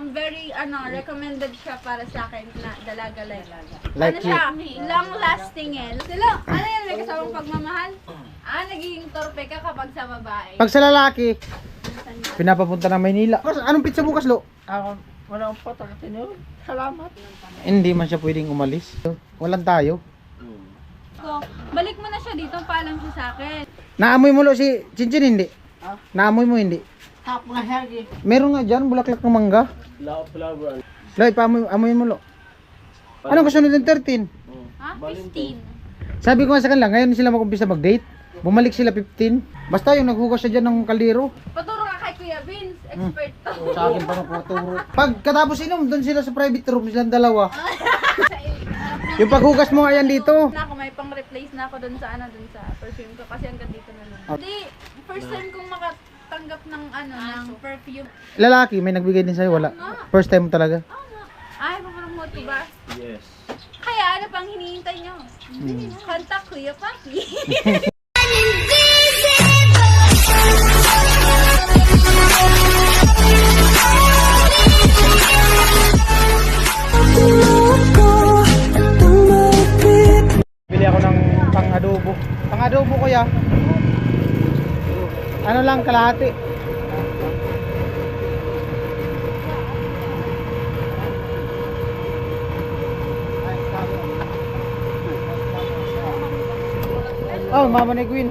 very recommended siya para sa akin na dalaga like. Like Ano siya? Long lasting eh. Sila, ano yan, may kasamang pagmamahal? Nagiging torpe ka kapag sa babae. Pag sa lalaki, pinapapunta ng Maynila. Anong pizza bukas, Lo? Ako, wala akong patakatin yun. Salamat. Hindi man siya pwedeng umalis. Walang tayo. So, balik mo na siya dito, paalam siya sa akin. Naamoy mo, Lo, si Chinchin, hindi? Ha? Naamoy mo, hindi? Tap na hagi. Meron nga dyan, bulaklak ng mangga. Flower. Loy, paamoy mo, Lo. Anong kasunod ng 13? Ha? 15. Sabi ko nga sa kanila, ngayon sila mag-umpisa mag-date. Bumalik sila 15. Basta yung naghugas siya dyan ng kaldero. Paturo ka kay Kuya Vince, expert to. Sa akin pa magpaturo. Pagkatapos inom, doon sila sa private room, silang dalawa. Yung paghugas mo nga yan dito. Na ako, may pang-replace na ako dun sa perfume ko kasi hanggang dito na lang. Hindi, first time kong makatanggap ng ng perfume. Lalaki, may nagbigay din sa'yo, wala. First time mo talaga. Ay, mapromote ko ba? Yes. Kaya ano pang hinihintay nyo? Kanta Kuya Paki. Bili ako ng pang-adobo. Pang-adobo kuya. Ano lang, kalahati. Oh, mama ni Queen.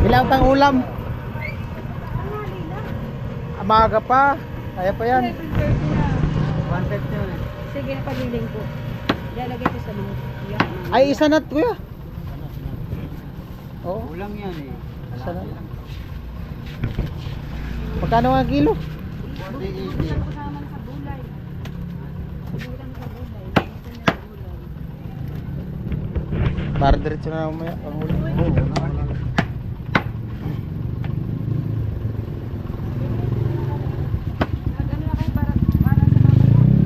Bilang pang ulam. Maaga pa. Kaya pa yan. 150 yun. Sige, pabiling ko. Ilalagay ko sa mga. Ay, isa na kuya. Oo, Ulang yan eh. isa na. Magkano nga kilo? 40-80. Kasama sa gulay. Kulang sa gulay. Para diretso na mamaya pang ulam. Ano na kayo para sa mga.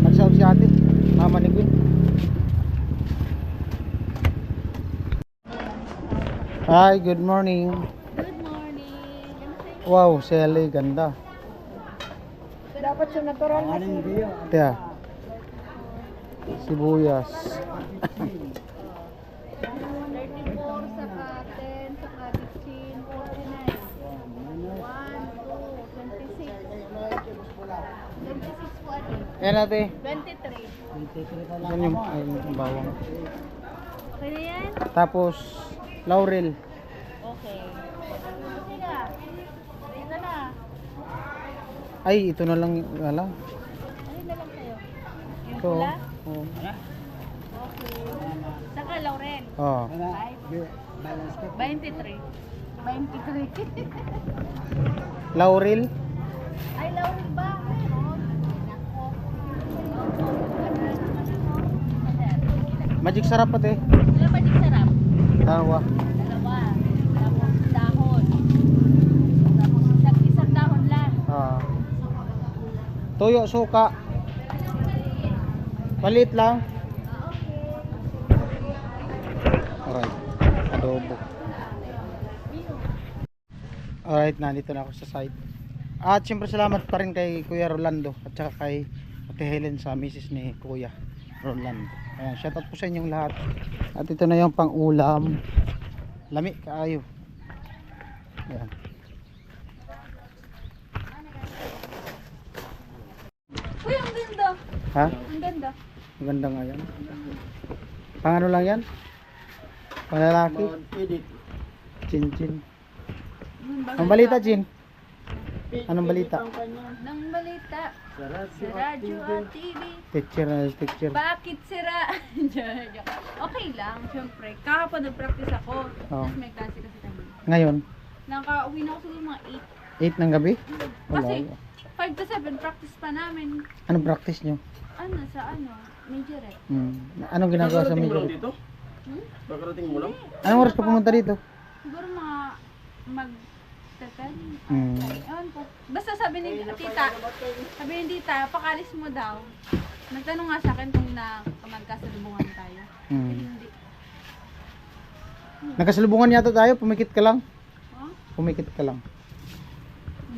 Nagsaw si ate, mama ni Queen. Hi, good morning. Good morning. Wow, Sally, ganda. Dapat siya natural na Anong biyo? Tiya. Sibuyas. 34, saka 10, saka 15, 49. 1, 2, 26. 26 po ate. Yan ate. 23. Yan yung, ay, yung bawang. Okay na yan? Tapos, laurel. Okay. Sige na. Ayun na na. Ay, ito na lang. Wala. Ayun na lang sa'yo. Yung Ito. pula? Oh. Okay. Saka Lauren. Oh. 23. 23. Laurel. Ay, Lauren ba? Meron. Nako. Magic sarap ate. Ilan ba din sarap? Dalawa. Dalawa. Tapos dahon. Tapos isang dahon lang. Ah. Toyo, suka. Palit lang. Alright. Adobo. Alright, nandito na ako sa site. At siyempre salamat pa rin kay Kuya Rolando at saka kay Ate Helen sa misis ni Kuya Rolando. Ayan, shoutout po sa inyong lahat. At ito na yung pang ulam. Lami kaayo. Ayan. Uy, ang ganda. Ha? Ang ganda. Maganda nga yan. Pang ano lang yan? Panlalaki. Edit. Chin chin. Ang balita, Chin? Anong balita? Nang balita. Sa Sa radyo at TV. Teacher na teacher. Bakit sira? Okay lang, syempre. Kahapon nag-practice ako. Oo. Tapos may klase kasi kami. Ngayon, Nakauwi na ako siguro mga 8 ng gabi? 8. Wala. Kasi 5 to 7 practice pa namin. Anong practice nyo? Majorette. Anong ginagawa sa Nakarating mo lang major? dito? Nakarating mo lang? Anong oras ka pumunta dito? Siguro mga mag 10. Hmm. Ewan po. Basta sabi ni tita, pakalis mo daw. Nagtanong nga sa akin kung magkasalubungan tayo. Hindi. Nagkasalubungan yata tayo, pumikit ka lang. Huh? Pumikit ka lang.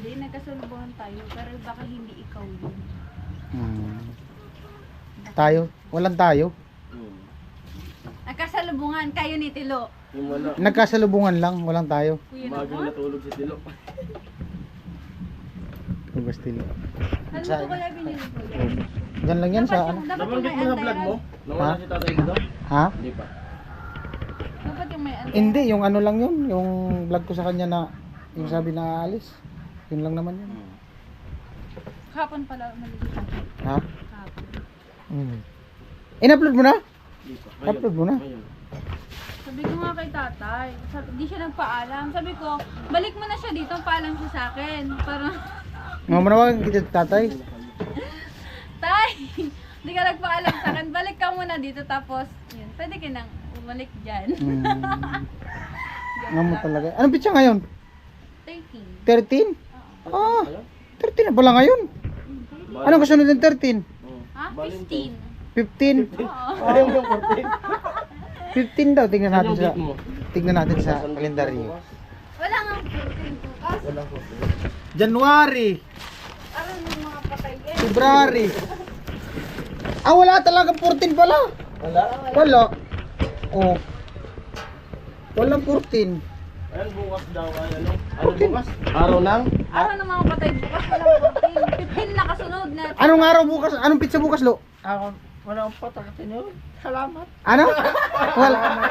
Hindi, nagkasalubungan tayo. Pero baka hindi ikaw yun. Tayo? Walang tayo? Nagkasalubungan kayo ni Tilo. Yung wala. Nagkasalubungan lang, walang tayo. Kuya Umagang naman. natulog si Tilo. Tugas tilo. Ano ko kaya binili ko yan? Diyan lang yan sa ano? Dapat yung Nabanggit may mo sa vlog mo? antayan. Nawala Ha? si tatay dito? Ha? Hindi pa. Dapat yung may antayan. Hindi, yung ano lang yun. Yung vlog ko sa kanya na yung sabi na aalis. Yun lang naman yun. Kahapon pala malilitan. Ha? Kahapon. In-upload mo na? Hindi pa. Upload mo na? Ngayon. Sabi ko nga kay tatay, di siya nagpaalam. Sabi ko, balik mo na siya dito, paalam siya sa akin. Parang, Mga manawagan kita tatay. tay, di ka nagpaalam sa akin, balik ka muna dito tapos, yun, pwede ka nang umalik dyan. Nga mo talaga. Anong pitsa ngayon? 13. 13? Ah, 13 na pala ngayon. Anong kasunod ng 13? Ha? 15. 15? Oo. Ayaw yung 14. 15 daw, tingnan natin Anong sa date mo? tingnan natin sa kalendaryo. Wala nga 14 bukas. Walang 14. January, Aram ng mga patay eh. February. Ah, wala talaga 14 pala. Wala? Wala. Oh. Walang 14. Ayan, bukas daw ay ano? Ano bukas? Araw ng? Araw ng mga patay bukas, wala 14. 15 na kasunod na. Anong araw bukas? Anong pizza bukas, Lo? Ako, wala akong patakatin yun. Salamat. Ano?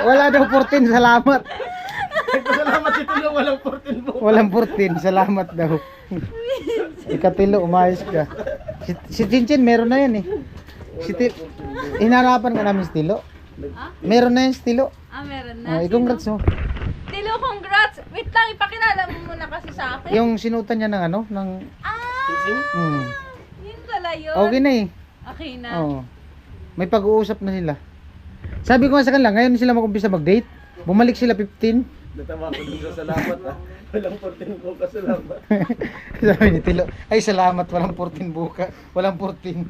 Wala daw 14, salamat. Salamat si Tilo, walang 14 bukas. Walang 14, salamat daw. Ikatilo, umayos ka. Si Chinchin, meron na yan eh. Hinarapan ka namin si Tilo. Ha? Meron na yan si Tilo. Ah, meron na. Oh, congrats mo. Tilo, congrats! Wait lang, ipakilala mo muna kasi sa akin. Yung sinutan niya ng ano, ng... Sing-sing? Yun pala yun. Okay na eh. Okay na. Oo. May pag-uusap na sila. Sabi ko nga sa kanila, ngayon sila mag-umpisa mag-date. Bumalik sila 15. Natawa ko dun sa salamat ha. Walang 14 bukas, salamat. Sabi ni Tilo, ay salamat, walang 14 buka. Walang 14.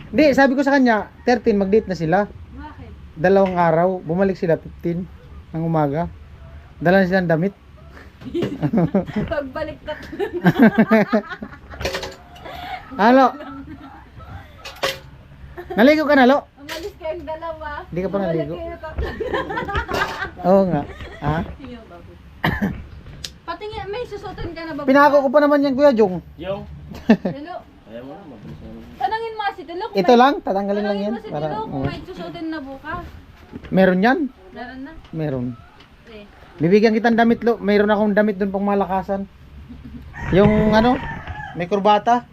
Hindi, sabi ko sa kanya, 13 mag-date na sila. Bakit? 2 araw, bumalik sila 15 ng umaga. Dala na silang damit. Pagbalik ka. Halo. Naligo ka na, Lo? Umalis kayong dalawa. Hindi ka pa naligo. Bumalik kayo tatlo. Oo nga. Ha? Sige, bago. Patingin, may susutan ka na ba? Pinako ko pa naman yan, Kuya Jong. Yung? Tilo, Ayaw mo na, mabilis na naman. tanangin mo si Tilo. kung Ito may- lang, tatanggalin lang yan. Tanangin mo si Para, Tilo kung oo. may susutin na bukas. Meron yan? Meron na. Meron. Eh. Bibigyan kitang damit, Lo. Mayroon akong damit doon pang malakasan. Yung ano, may kurbata.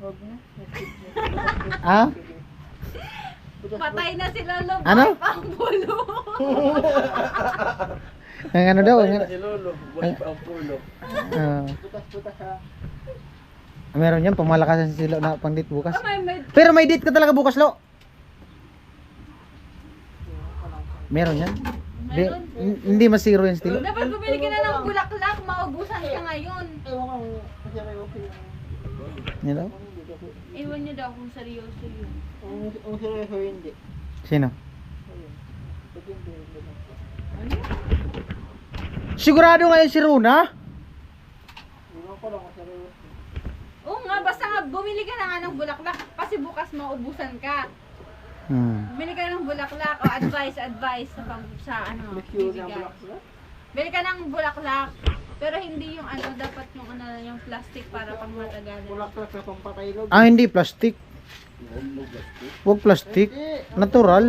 Ha? Patay na si Lolo. Ano? Ang bulo. Ang ano daw? Ayun Ang, na si Lolo, buhay pa ang pulo. ah, meron yan, pang malakasan si Lo na pang date bukas. Ah, may Pero may date ka talaga bukas, Lo. Meron yan. Di, Meron. hindi masiro yan, Stilo. Dapat bumili ka na ng bulaklak, maubusan ka ngayon. Yan daw? Iwan niyo daw kung seryoso yun. Sino? Sigurado ngayon si Runa? Oo nga, basta nga bumili ka na nga ng bulaklak kasi bukas maubusan ka. Bumili ka ng bulaklak o advice sa sa ano, bibigay. Bili ka ng bulaklak, pero hindi yung ano, dapat yung ano, yung plastic para pang matagalan. Ah, hindi plastic. Huwag plastic. Natural.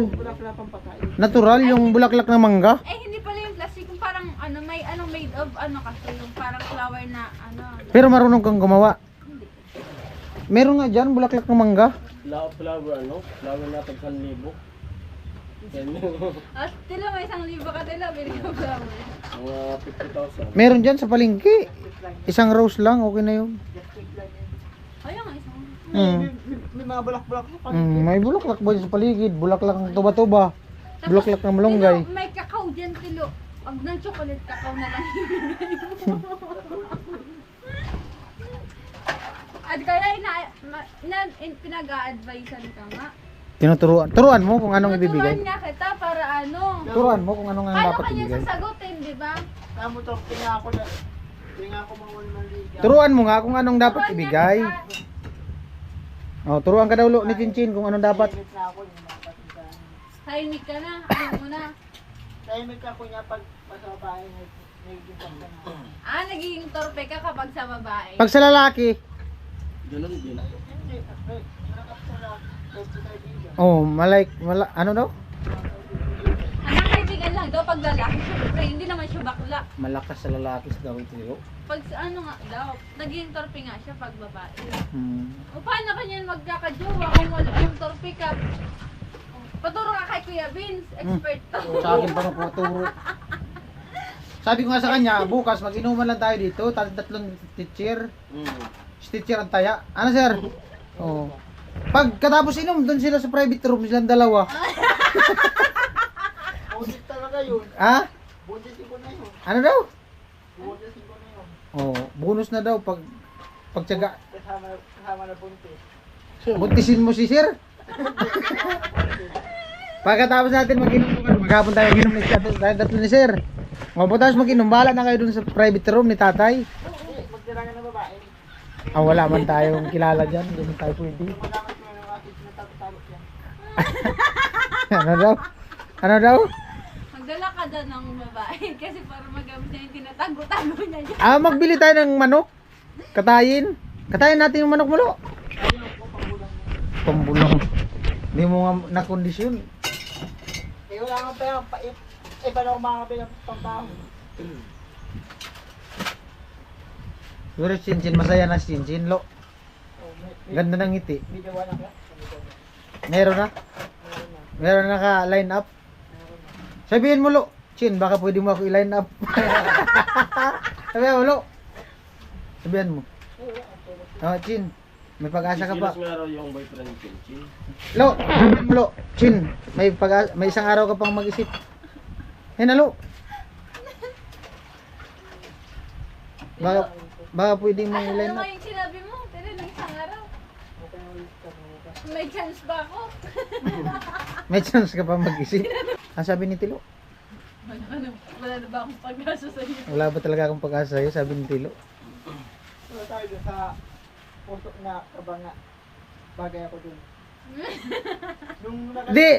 Natural yung bulaklak ng mangga. Eh, hindi pala yung plastic, yung parang ano, may ano made of ano kasi, yung parang flower na ano. Pero marunong kang gumawa. Meron nga dyan, bulaklak ng mangga. Flower ano? Flower na tag 1,000. Yan yung At tila may 1,000 ka tila, bili ka flower. mga 50,000. Meron dyan sa palengke. Isang rose lang, okay na yun. Ayun nga, isang. May mga bulak-bulak mo. May bulaklak ba dyan sa paligid? Bulaklak ng tuba-tuba. Bulaklak ng malunggay. Tilo, may kakao dyan, tilo. Pag ng chocolate, kakao na lang ibigay mo. At kaya pinag-a-advisean ka nga. Turuan mo kung anong ibibigay. Tuturuan nga kita para ano. Turuan mo kung anong ang Paano dapat kanya ibigay. sasagutin, di ba? Tamo to, pinako na. Turuan mo nga kung anong dapat ibigay. Oh, turuan ka daw lo ni Chinchin kung anong dapat. Tahimik ka na. Ano mo na. Tahimik ako niya pag sa babae nagiging na. Nagiging torpe ka kapag sa babae. Pag sa lalaki, Ganun din. Hindi, nakapsala. oh, ano daw? Anak, kaibigan lang daw pag lalaki. Siyempre, hindi naman siya bakla. Malakas sa lalaki daw ito. Pag ano nga daw, naging torpe nga siya pag babae. Hmm. O paano kanyan magkakajowa kung wala yung torpe ka? Paturo ka kay Kuya Vince, expert to. Sa akin pa magpaturo. Sabi ko nga sa kanya, bukas mag-inuman lang tayo dito, tatlong teacher. Si teacher ang taya. Ano sir? Oo. Pagkatapos inom, doon sila sa private room, silang dalawa. Bonus talaga yun. Ha? Bonusin ko na yun. Ano daw? Bonusin ko na yun. Oh, bonus na daw pagtiyaga. Kasama na buntis. Buntisin mo si sir. Pagkatapos natin mag-inom, maghapon tayo mag-inom ni tatlo ni sir. Pagkatapos mag-inom, bahala na kayo dun sa private room ni tatay. Magdirangan na babae. Wala man tayong kilala dyan, hindi man tayo pwede. Malaman ko na aking sinatago-tago yan. Ano daw? Ano daw? Magdala ka dyan ng babae kasi para magamit niya yung tinatago-tago niya dyan. Magbili tayo ng manok. Katayin. Katayin natin yung manok mo lo. Pambulong. Hindi mo nga na-kondisyon. Wala nga pera. Iba na mga pinapampaho. Pero Chinchin, masaya na si Chinchin lo. Ganda ng ngiti. Medyo wala ka. Meron na? Meron na naka-line up? Sabihin mo lo, Chin, baka pwede mo ako i-line up. Sabihin mo lo. Sabihin mo. Oh, Chin, may pag-asa ka pa. Silas nga raw yung boyfriend ni Chinchin. Lo, sabihin mo lo, Chin, may isang araw ka pang mag-isip. Yan na lo. Baka pwede mo i-line Ano up. nga yung sinabi mo? Pero nung isang araw. May chance ba ako? May chance ka pa mag-isip. Ang sabi ni Tilo, Wala na ba akong pag-asa sa iyo? wala ba talaga akong pag-asa sa'yo, sabi ni Tilo. Wala tayo dun sa puso na kabanga. Bagay ako dun. Di,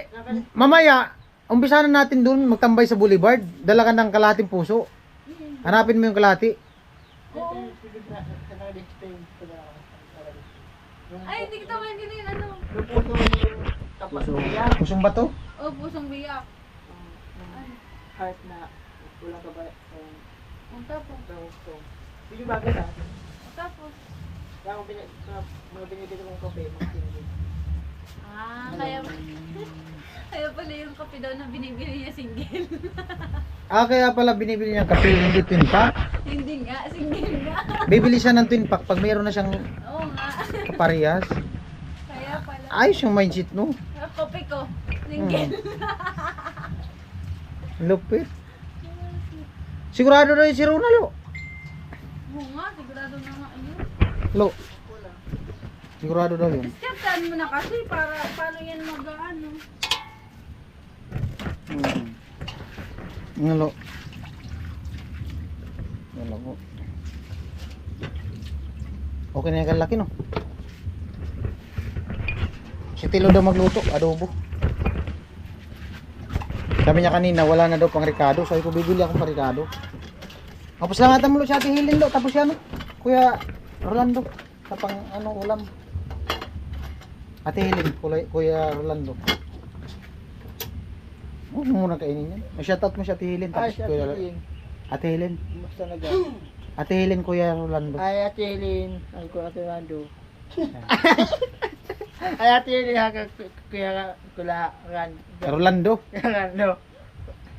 mamaya, umpisa na natin dun, magtambay sa boulevard. Dala ka ng kalahating puso. Hanapin mo yung kalahati. Ay, hindi kita maintindihan ano. Yung puso yung tapat niya. Pusong bato? Oh, pusong biyak. Heart na walang kabay. Ang tapos. Yung bagay sa akin. Tapos. Kaya kung mga binibili kong kape, mga sinigil. Kaya pala yung kape daw na binibili niya single. Kaya pala binibili niya kape, hindi twin pack. Hindi nga, single nga. Bibili siya ng twin pack pag mayroon na siyang Oo nga. kaparehas. Kaya pala. Ayos yung mindset no. Kape ko, single. Lupit. Sigurado na yung si Ronald. Oo nga, sigurado na nga yun. Lo. Sigurado daw yun. Diskartan mo na kasi para paano yan mag-ano. Lo. Wala ko. Okay na yung kalaki no. Si Tilo daw magluto, adobo. Sabi niya kanina wala na daw pang Ricardo. Sabi ko bibili akong pang Ricardo. Tapos lang mo lo si Ate Helen lo. Tapos yan Kuya Rolando. Sa pang ulam. Ate Helen, Kuya Rolando. Huwag mo muna kainin yan. Shoutout mo si Ate Helen. Ay, Tapos si Kuya Ate Helen. Ate Helen. Basta nag Ate Helen, Kuya Rolando. Ay, Ate Helen. Ay, ko Ate Rando. Ay, Ate Helen. Kuya Rolando. Rando.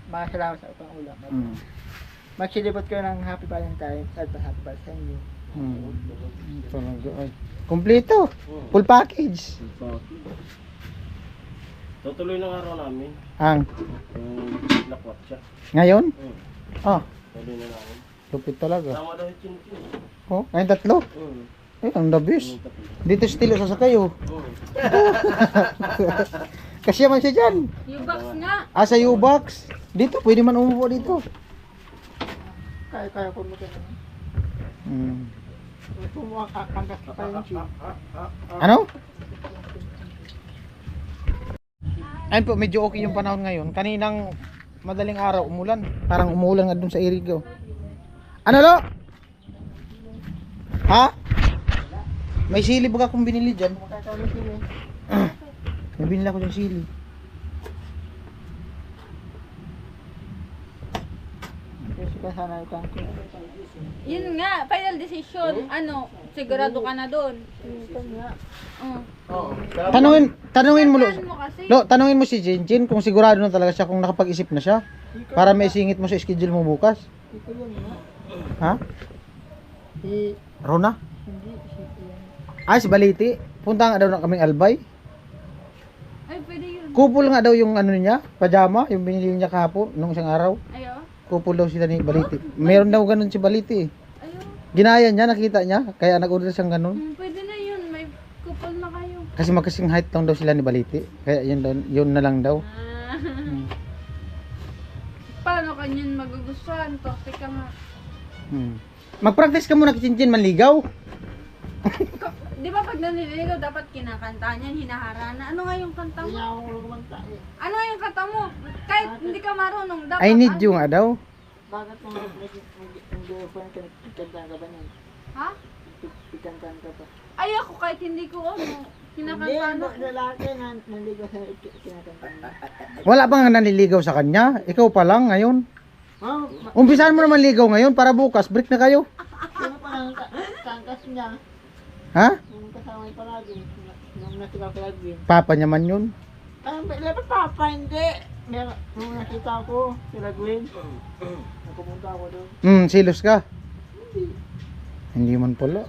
Makasalamat sa upang ulam. Magsilibot ko ng Happy Valentine's at Happy Valentine's. Talaga ay. Kompleto. Full package. Tutuloy ng araw namin. Ang Yung lakwat siya. ngayon? Ah, Tuloy na namin. lupit talaga. Tama daw yung Chinchin. Oh, ngayon tatlo. Ang the best. Dito stilo sasakay oh. Kasi man siya dyan. Yung box nga. Sa U-Box. Dito, pwede man umupo dito. Kaya ko mo ka naman. Pangkas pa kayo ng chill. Ano? Ayun po, medyo okay yung panahon ngayon. Kaninang madaling araw, umulan. Parang umulan nga dun sa Irigo. Ano lo? Ha? May sili ba akong binili dyan? Makakawin sila. May binili ako dyan sili. Kasi ka sana itang ko. Yun nga, final decision. Ano, sigurado ka na doon. Tanungin mo lo. Saan mo kasi? Lo, tanungin mo si Jinjin kung sigurado na talaga siya, kung nakapag-isip na siya. Para may singit mo sa schedule mo bukas. Ito yun nga. Ha? Si, Rona? hindi, si Ah, si Baliti. Punta nga daw na kaming Albay. Ay, pwede yun. Kupol nga daw yung ano niya, pajama, yung binili niya kahapon, nung isang araw. Ayo. Kupol daw sila ni Baliti. Meron daw ganun si Baliti eh. Ayo. Ginaya niya, nakita niya, kaya nag-order siyang ganun. Pwede na yun. May kupal na kayo. Kasi magkasing height lang daw sila ni Baliti. Kaya yun na lang daw. Ah. Paano kanyan magugustuhan? Toxic ka nga. Mag-practice ka muna kichin manligaw. Di ba pag naniligaw, dapat kinakanta niyan, hinaharana. Ano nga yung kanta Hindi mo? niya ako kumanta eh. Ano nga yung kanta mo? Kahit hindi ka marunong, dapat I need ano? you nga daw. Bakit mo nag-girlfriend ka, nagkantaan ka ba niyan? Ha? Nagkantaan ka ba? Ay ako kahit hindi ko ano, Hindi, kinakanta na. lalaki na naligaw sa kinakantaan mo. Wala bang nanliligaw sa kanya? Ikaw pa lang ngayon. Oh, Umpisahan mo naman ligaw ngayon para bukas break na kayo. sino pa lang kangkas niya? Ha? Yung kasama niya palagi. Nung nasigaw palagi. Papa niya man yun. Dapat papa, hindi. Nung nakita ko, sila Gwen. Nagpupunta ako doon. Silos ka. Hindi man pala.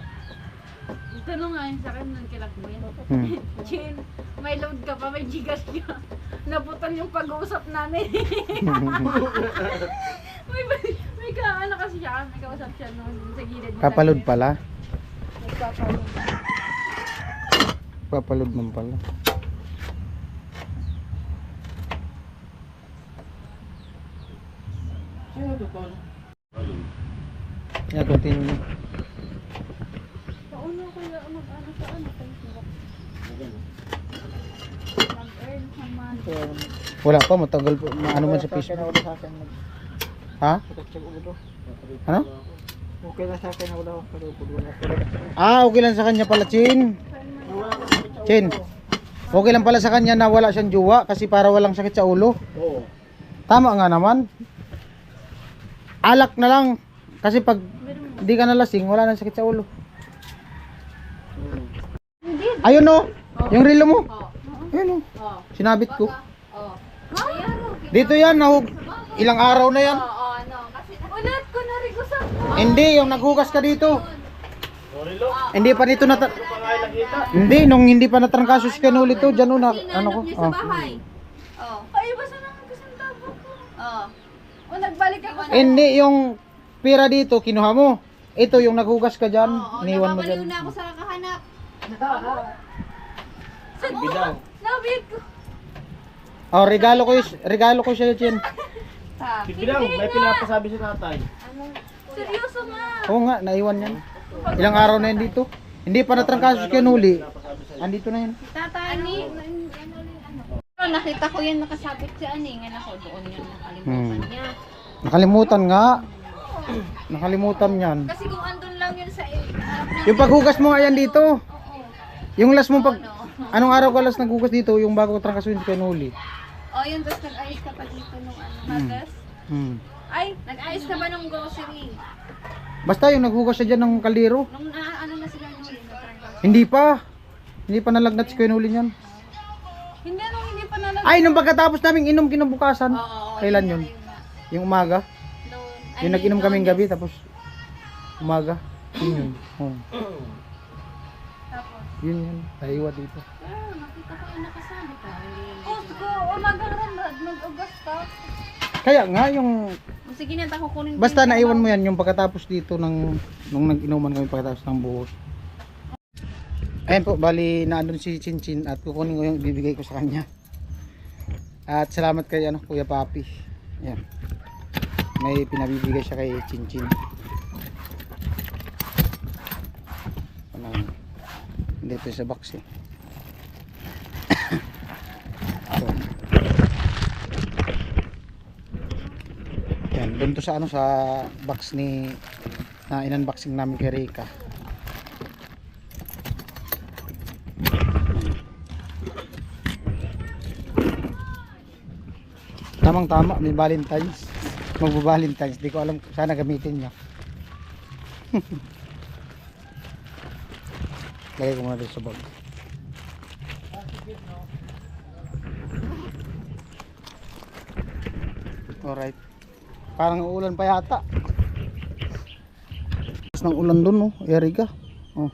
Tanong nga yun sa akin nung kilakbuhin. Hmm. Chin, may load ka pa, may gigas ka. Naputol yung pag-uusap namin. may ano kasi siya, may kausap siya nung sa gilid. mo Kapalod lang. pala. Nagpapalod. Papalod man pala. Yeah, continue. Paano kaya mag-ano sa ano? Mag-earn naman. Wala pa, matagal po. Ano man sa Sa akin Facebook. ako sa akin. Ha? Nagkatsyag ulo. Ano? Okay lang sa akin ako daw. Okay lang sa kanya pala, Chin. Chin. Okay lang pala sa kanya na wala siyang jowa kasi para walang sakit sa ulo. Oo. Tama nga naman. Alak na lang. Kasi pag di ka nalasing, wala nang sakit sa ulo. Ayun no, yung relo mo. Ayun no, sinabit ko. Dito yan, nahug. Ilang araw na yan. ano, kasi ulat ko na rigusan ko. Hindi, yung naghugas ka dito. Sorry lo. Hindi pa dito na... Pangalan nakita. Hindi, nung hindi pa natrangkaso si Ken ulit to, dyan o na... Ano ko? Niya sa bahay. Oh. Ay, basta naman kasi ang tabo ko. Oh. O, nagbalik ako sa... Hindi, yung pira dito, kinuha mo. Ito, yung naghugas ka dyan, iniwan mo dyan. na ako sa kakahanap. Bidang. Nabit ko. Oh, regalo ko siya Chen. Ha. Bidang, may pinapasabi si tatay. Seryoso nga. Oo nga, naiwan yan. Ilang araw na yan dito. Hindi pa natrangkaso si Ken uli. Andito na yan. Tatay, ano? Nakita ko yan nakasabit si Aning. Ako doon yun nakalimutan niya. Nakalimutan nga. Nakalimutan yan. Kasi kung andun lang yun sa harap niya. Yung paghugas mo ayan dito. Yung last mo pag... Anong araw ka last naghugas dito? Yung bago trangkasuin si Ken uli. Oh, yun. Tapos nag-ayos ka pa dito nung ano. Magas. Ay, nag-ayos ka ba nung grocery? Basta yung naghugas siya dyan ng kaldero. Nung ano na sila nung nag-trangkas. Hindi pa. Hindi pa nalagnat si Ken uli niyan. Hindi, nung hindi pa nalang. Ay, nung pagkatapos namin inom kinabukasan. Oo, Kailan yun? Yung umaga. Noon. Yung nag-inom kaming gabi tapos umaga. Yun. Oh. Tapos. Yun. Naiwa dito. Nakita ko yung nakasali ka. Ko, umagang ramrad, mag-ugas ka. Kaya nga yung Sige na, kukunin ko. basta naiwan mo yan yung pagkatapos dito nung nag-inuman kami pagkatapos ng buhos. Ayun po, bali na andun si Chinchin at kukunin ko yung bibigay ko sa kanya. At salamat kay Kuya Papi. Ayan. May pinabibigay siya kay Chinchin. Dito sa box eh. So, yan, doon to sa ano, sa box ni na in-unboxing namin kay Rika. Tamang tama, may Valentine's. Magbo-Valentine's, di ko alam kung sana gamitin niya. Lagay ko muna dito sa bag. Alright. Parang uulan pa yata. Tapos ng ulan dun, no? Erika. Oh.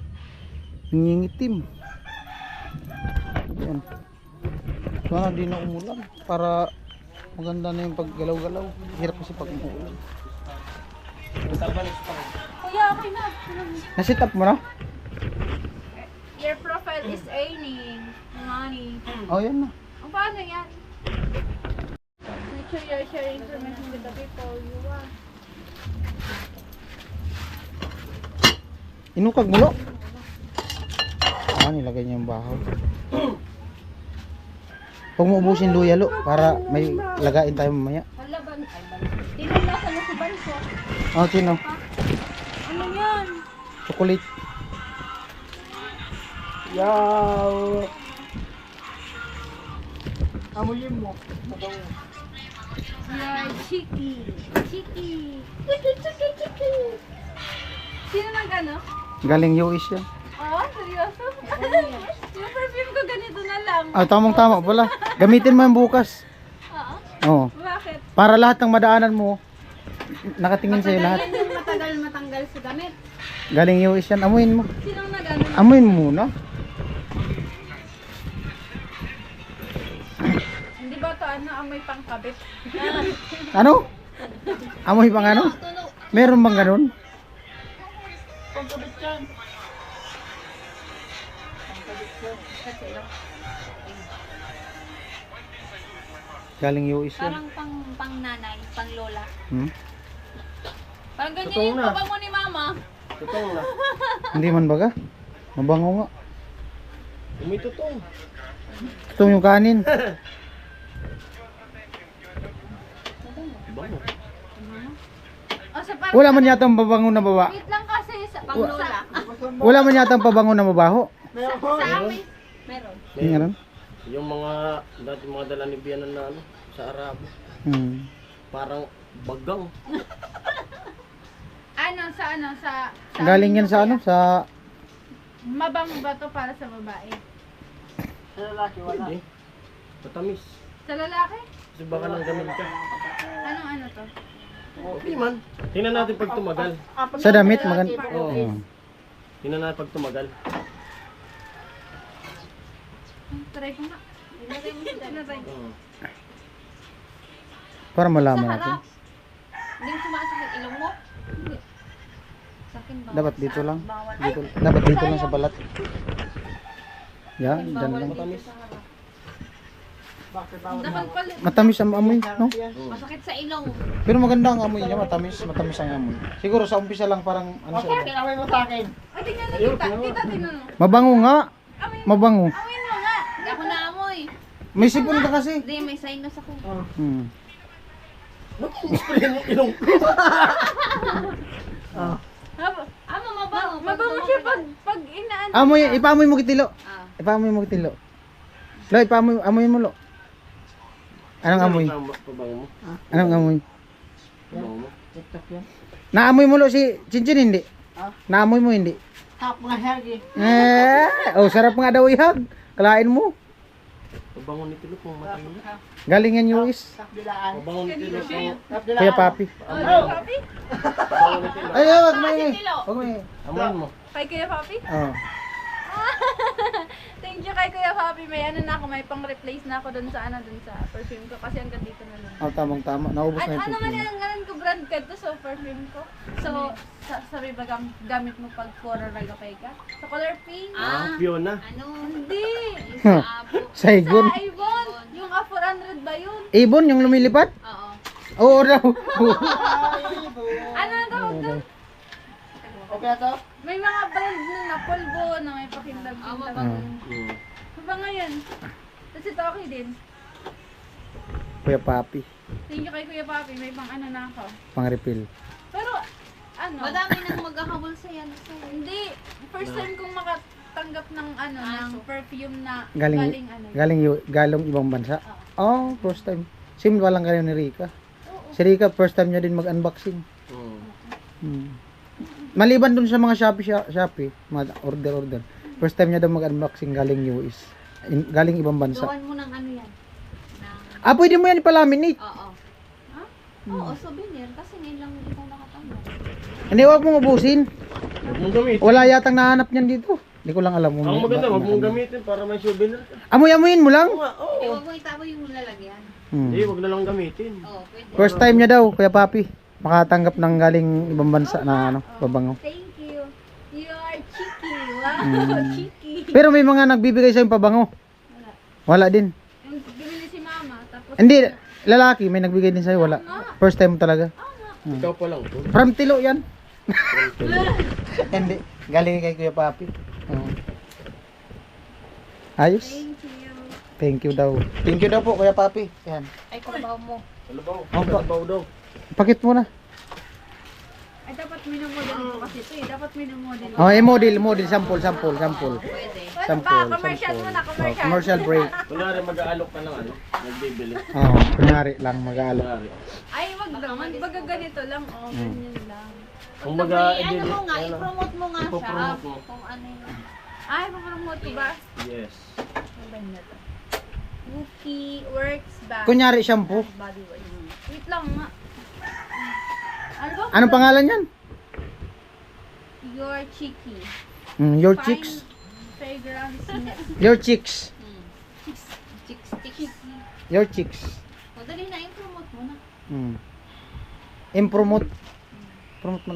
Nangingitim. Yan. Sana di na umulan. Para maganda na yung paggalaw-galaw. Hirap kasi pag umulan. Kuya, okay na. Nasit up mo na? Your profile is earning money. Oh, yan na. Ang paano yan? Make sure you're sharing information with the people you want. Inukag mo, lo. Ah, nilagay niya yung bahaw. Huwag mo ubusin luya, lo, para may lagain tayo mamaya. Hala, tinula sa mo si Banso. Oh, sino? Ano yan? Chocolate. Yaw! Amuyin mo. Mabango. Yeah, Chiki. Chiki. Chiki. Sino nag-ano? Galing US yan. Oo, seryoso? Yung perfume ko ganito na lang. Ah, tamang tama pala. Gamitin mo yung bukas. Oo. Oh. Bakit? Para lahat ng madaanan mo, nakatingin sa'yo lahat. Yan yung matagal matanggal sa damit. Galing US yan. Amuin mo. Sinong nag-ano? Amuin mo muna. Hindi ba to ano, amoy pangkabit? Ano? Amoy pang ano? Meron bang ganun? Pagkabit yan. Kasi lang. Galing US yan. Parang pang nanay, pang lola. Hmm? Parang ganyan Totoo yung na. pabango ni mama. Tutong na. Hindi man baga? Mabango nga. Umitutong. Ito yung kanin. Bango. O sa parang, Wala man yata ang pabango na baba. wait lang kasi sa pang lola. Wala man yata ang pabango na mabaho. Sa amin, meron. Yung ganun? Yung mga dati mga dala ni Bianan na ano, sa Arabo. Hmm. Parang bagang. Ano, sa Galing yan sa ano? Sa... Mabango ba to para sa babae? Sa lalaki wala. Hindi. Matamis. Sa lalaki? Kasi baka nang gamit ka. Anong ano to? Hindi man. Tingnan natin pag tumagal. Sa damit, maganda. Oo. Oh. Tingnan natin pag tumagal. Try ko nga. Ilagay mo sa try. Oo. Para Sa malaman natin. harap. Hindi mo sumasakit ilong mo? Hindi. Sa akin bawal. Dapat dito lang. Bawal. Dito, dapat dito lang sa balat. Yan, dyan lang. Matamis. Bakit bawal? Dapat pala. Matamis ang amoy, no? Masakit sa ilong. Pero maganda ang amoy niya, matamis ang amoy. Siguro sa umpisa lang parang ano Okay, siya. kinamay mo sa akin. Ay, tingnan na kita. Kita, tingnan mo. Mabango nga. Mabango. Amoy mo nga. Hindi ako naamoy. May sipon ka kasi. Hindi, may sinus ako. Hmm. Spray mo ilong ko. Mabango. Mabango siya pag inaan. Amoy, ipaamoy mo kitilo. Ah. Ipaamoy mo kitilo. Lo, amoy mo lo. Anong amoy? Pabango mo. Anong amoy? Pabango mo. TikTok yan. Naamoy mo lo si Chinchin hindi? Ah? Naamoy mo hindi? Tap nga hagi. Oh, sarap nga daw ihag. Kalain mo. Pabango ni Tilo kung matay mo. Galing yan US. Tap dilaan. Pabango ni Tilo kung Tap dilaan. Kuya Papi. Oh, Papi? pabango ni Tilo. Ay, wag may. Tilo. Wag may. Amoyin mo. Kay Kuya Papi? Oh. Thank you kay Kuya Papi. May ano na ako, may pang-replace na ako dun sa perfume ko kasi hanggang dito na lang. Oh, tamang tama. Naubos na yung Ano man perfume. yung ngalan ko brand ka to sa perfume ko. So, sabi ba gamit mo pag puro nagapay ka? Sa color pink? Fiona. Hindi. Saigon. Sa Avon. Yung 400 ba yun? Ibon yung lumilipad? Oo. Oo daw. Ano ang tawag doon? Okay na to? May mga brand na polvo na may pakindab-kindab. Mm. Haba ngayon. Tapos ito okay din. Kuya Papi, Thank you kay Kuya Papi. May pang ano na ako. pang refill. Pero, ano? Madami nang maghahabol sa yan. Hindi. First time kong makatanggap ng ano, ng perfume na Galing, ano. galing ibang bansa. Oh, first time. Same walang kayo ni Rika. Si Rika, first time niya din mag-unboxing. Mm. Hmm. Maliban dun sa mga Shopee, mga order. First time niya daw mag-unboxing galing US. Galing ibang bansa. Gawan mo ng ano yan. Ah, pwede mo yan ipalaminate. Oo. Ha? Oo, souvenir. Kasi ngayon lang ikaw nakatanggap. Hindi, wag mong ubusin. Huwag mong gamitin. Wala yatang nahanap niyan dito. Hindi ko lang alam. Ang maganda, huwag mong gamitin para may souvenir ka. Amoy-amoyin mo lang. Oo nga, oo. Hindi, huwag mo itaboy yung lalagyan. Hindi, Hmm. huwag na lang gamitin. Oo, pwede. First time niya daw, Kuya Papi. Makatanggap ng galing ibang bansa na ano, babango. Thank you. You are cheeky. Wow, cheeky. Pero may mga nagbibigay sa yung pabango. Wala din. Yung bumili si Mama. Tapos, Hindi, lalaki may nagbigay din sa'yo. Wala. First time mo talaga. Ikaw pa lang to. From Tilo yan. Hindi. Galing kay Kuya Papi. Oo. Ayos. thank you. Thank you daw. Thank you daw po Kuya Papi. Yan. Ay, kalabaw mo. Kalabaw. Oh, Kalabaw daw. Pakit mo na. Ay, dapat minumodel ko kasi ito eh. Dapat minumodel ko. Oh, model, sample. Pwede. Ano ba? Commercial muna, Oh, commercial. commercial break. Kunwari mag-aalok ka ng ano, nagbibili. Oh, kunyari lang mag-aalok. Kunwari. Ay, wag naman. Baga ganito lang. Oh, ganyan lang. Kung Ano mag-a-edit, mo nga, i-promote mo nga siya. Ipopromote mo. Kung ano yun. Ay, papromote ko ba? Yes. Ano ba yun na to? Wookie Works ba? Kunyari shampoo. Body wash. Wait lang nga. Ano ba? Anong pangalan yan? Your Cheeky. Your Fine chicks. Fragrance. Your chicks. Chicks. Your chicks. O, dali na, i-promote mo na. Impromote. Promote mo.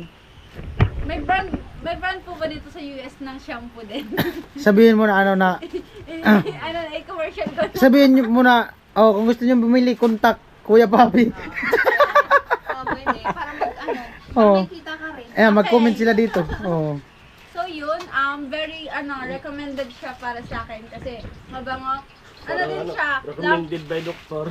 May brand po ba dito sa US ng shampoo din? Sabihin mo na ano na. Ano na, commercial ko na. Sabihin mo na. Oh, kung gusto niyo bumili, contact Kuya Papi. Oo, pwede. Para mag-ano. Oo. Para may kita ka rin. Ayan, mag-comment sila dito. Oh. So yun, very recommended siya para sa akin kasi mabango. Ano din siya? Recommended by doctor.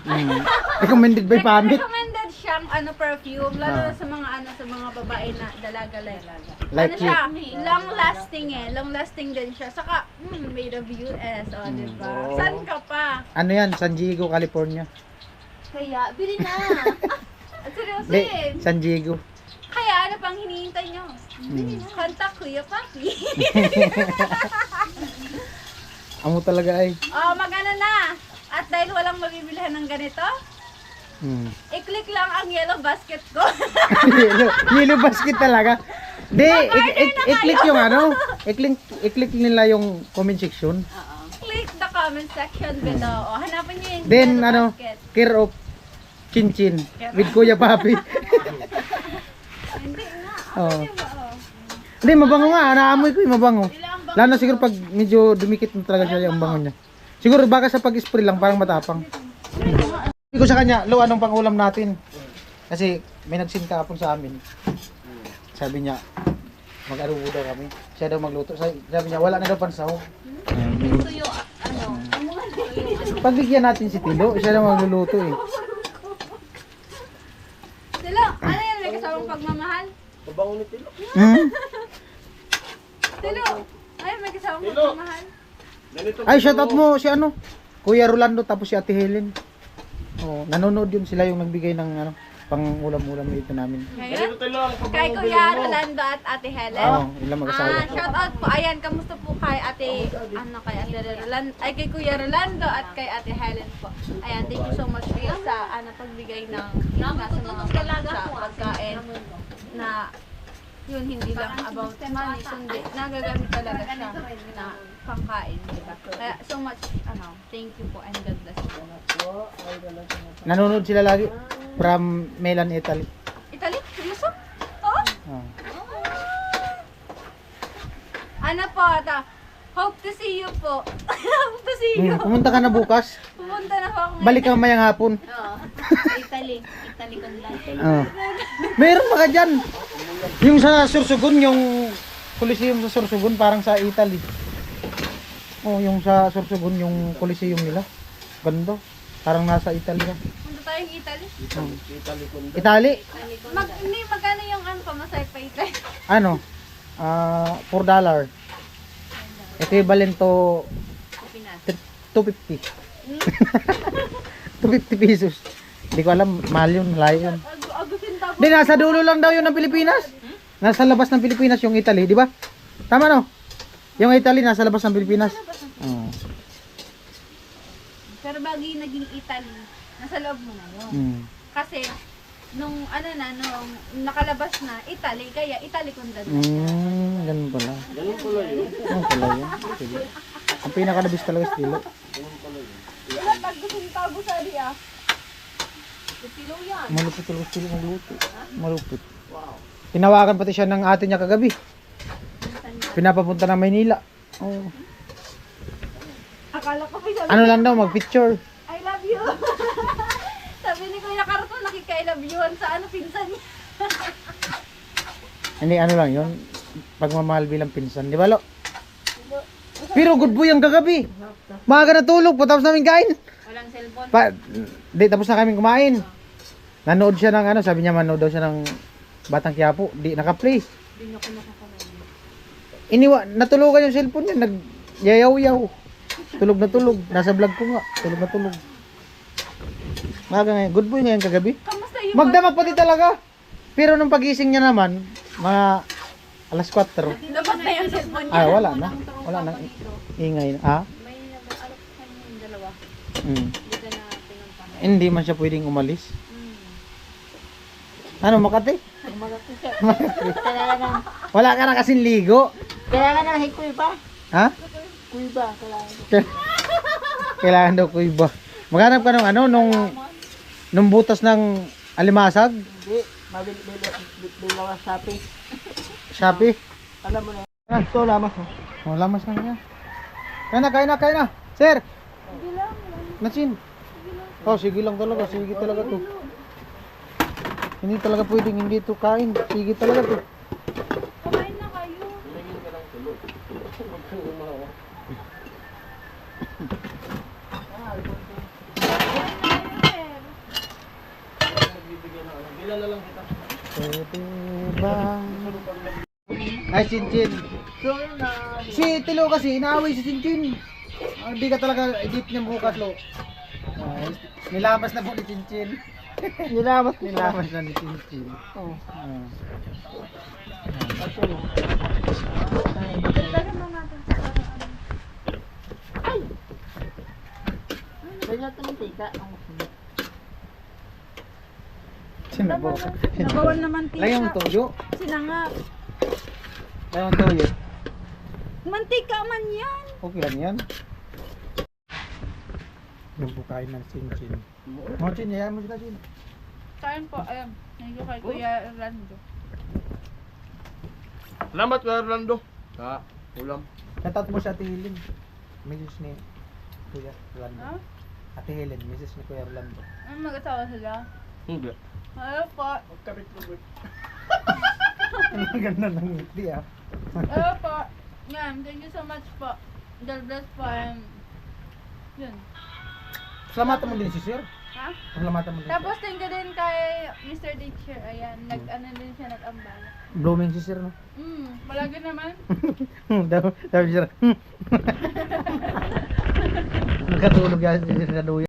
Recommended by Pamit. Recommended siyang perfume lalo na sa mga babae na dalaga like. Like Ano siya? Long lasting Long lasting din siya. Saka made of US, di ba? Saan ka pa? Ano yan? San Diego, California. Kaya, bili na. At seryoso Hindi, eh. San Diego. Kaya ano pang hinihintay nyo? Contact Kuya Papi. Amo talaga ay. Magana na. At dahil walang mabibilihan ng ganito, i-click lang ang yellow basket ko. Yellow basket talaga. Di, i-click yung ano. I-click nila yung comment section. Click the comment section below. Hanapin nyo yung Then, yellow basket. care of Chinchin with Kuya Papi. Hindi nga. Oh. Di ba? Hindi, mabango nga. Naamoy ko yung mabango. Lalo na siguro pag medyo dumikit na talaga siya yung bango niya. Siguro baka sa pag-spray lang, parang matapang. Sabi ko sa kanya, Lo, anong pangulam natin? Kasi may nagsin kahapon sa amin. Sabi niya, mag-arubo daw kami. Siya daw magluto. Sabi niya, wala na daw pansaw. Tuyo, Pagbigyan natin si Tilo, siya daw magluluto eh. Tilo, ano yan? May kasawang pagmamahal? Pabango ni Tilo. Tilo, ay may kasawang Tilo. pagmamahal? Ganito. Ay, shout out mo si ano, Kuya Rolando tapos si Ate Helen. Oh, nanonood yun sila yung nagbigay ng ano, pang ulam-ulam dito namin. Ngayon? Ganito Tilo ang Kay pabango Kuya bilhin mo. Rolando at Ate Helen. Oo, ilang mag-asawa. Shout out po. Ayan, kamusta po kay Ate kay Ate Rolando, ay kay Kuya Rolando at kay Ate Helen po. Ayan, thank you so much po sa pagbigay ng sa pagkain na yun hindi lang about money, kundi nagagamit talaga siya na pangkain, di ba? Kaya so much thank you po and God bless you. Nanonood sila lagi from Milan, Italy. Italy? Seryoso? Oo? Oh. Ano po, hope to see you po. Hope to see you. Pumunta ka na bukas. Pumunta na po ako ngayon. Balik ka mamayang hapon. Oo. Italy con lang. Oh. Meron pa ka dyan. Yung sa Sursugun, yung Coliseum sa Sorsogon parang sa Italy. Oh, yung sa Sorsogon yung Coliseum nila. Ganda. Parang nasa Italy ka. Punta tayong Italy. Italy kundi. Italy? Hindi, magkano yung pamasahe pa Italy? Ano? $4. Equivalent to Pinas. 250. 250 pesos. Hindi ko alam, mahal yun, malayo yun. Agusin tabo. Hindi, nasa dulo lang daw yun ng Pilipinas. Nasa labas ng Pilipinas yung Italy, di ba? Tama no? Yung Italy nasa labas ng Pilipinas. Oo. Pero bagay naging Italy, nasa loob mo na yun. Mm. Kasi, nung nakalabas na Italy, kaya Italy kunda na. Ganun pala. Ganun pala yun. Ganun pala yun. Sige. Ang pinakadabis talaga sa Tilo. Ganun pala yun. Wala, agusin tabo sa diya. Kilo yan. Malupit talaga sa Tilo magluto. Malupit. Tinawagan pati siya ng ate niya kagabi. Pinapapunta ng Maynila. Oh. Akala ko may sabi, Ano lang daw, mag-picture. I love you. Sabi ni Kuya Carto, nakika-I love you-an sa pinsan niya. Hindi, ano lang yun. Pagmamahal bilang pinsan. Di ba, Lo? Pero good boy ang kagabi. Maaga natulog, patapos namin kain. Walang cellphone. Di, tapos na kami kumain. Nanood siya ng sabi niya manood daw siya ng Batang Quiapo. Di, naka-play. Hindi ako nakakamain. Natulugan yung cellphone niya, nag-yayaw-yaw. Tulog na tulog. Nasa vlog ko nga. Tulog na tulog. Maaga ngayon. Good boy ngayon kagabi. Kamusta yung Magdamag pati talaga. Pero nung pagising niya naman, mga alas 4. Dapat na yung cellphone niya. Wala na. Wala na. Ingay na. May nag-alok sa kanya yung dalawa. Mm. Dito na pinuntahan. Hindi man siya pwedeng umalis. Ano, Makati? Kailangan, Wala ka na kasing ligo. kailangan ng hikoy ba? Ha? Kuy ba? Kailangan. Kailangan daw ko iba. Maghanap ka ng nung butas ng alimasag. Hindi. Bilawas sapi. Shopee. Alam mo na. Ito lamas. Oh, lamas na niya. Kain na. Sir. Nasin. Oh, sige lang talaga. Sige talaga to. Hindi talaga pwedeng hindi to kain. Sige talaga to. Kumain na kayo. Tingin ka lang tulog. Huwag kang umawa. Magbibigyan ng kilala lang kita. Pwede bang... Ay, Cincin. So, yun na. Si Tilo kasi, inaaway si Cincin. Hindi ka talaga edit niya bukas, Lo. Nilamas na po ni Cincin. Nilamas. Nilamas na ni Cincin. Oh. Ah. Actually. Lagyan mo natin sa parang Ay! Kaya ito ng tika. Sinabaw. Nabawal naman tika. Lagyan mo toyo. Sinangap. Lagyan mo toyo. Mantika man yan. Okay lang yan. Yung bukain ng Cincin. Mo Chin, yayan mo sila Chin. Kain po, ayun. Thank you kay Kuya Orlando. Salamat ka, Orlando. Ulam. Shoutout mo sa Ate Helen. Mrs. ni Kuya Orlando. Ha? Ate Helen, Mrs. ni Kuya Orlando. Ano mag-asawa sila? Hindi. Ano po? Kapit-kapit. Ang ganda ng ngiti ah. Ano po? Yan, thank you so much po. God bless po. Yun. Salamatan mo din si Sir. Ha? Salamatan mo din. Tapos thank you din kay Mr. Teacher. Ayan, nag-ano din siya, nag-ambal. Blooming si Sir, no? Palagi naman. Sabi si Sir. Nakatulog yan si Sir sa duya.